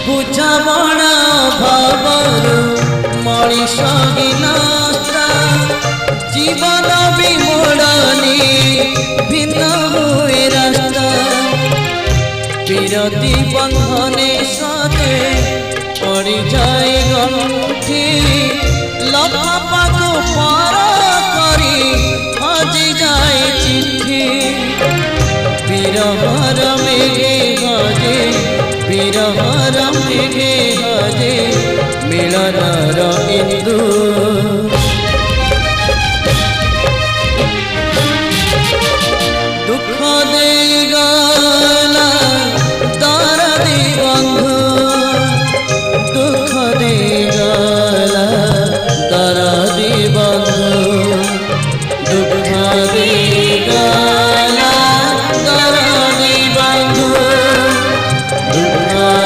ବୁଝାମଣା ଭାବରୁ ମଣିଷ ହିନସ୍ତା ଜୀବନ ବିମୋଡ଼ନି ଭିନ୍ନ ହୁଏ ରାସ୍ତା ବିରତି ବନ୍ଧନେ ସଦେ ପଡ଼ିଯାଏ ଗଣ୍ଠି ଲଫାପାକୁ ପାର କରି ହଜିଯାଏ ଚିଠି বিরহর মেঘে হজে বিরহর মেঘে হজে মিলনর ইন্দু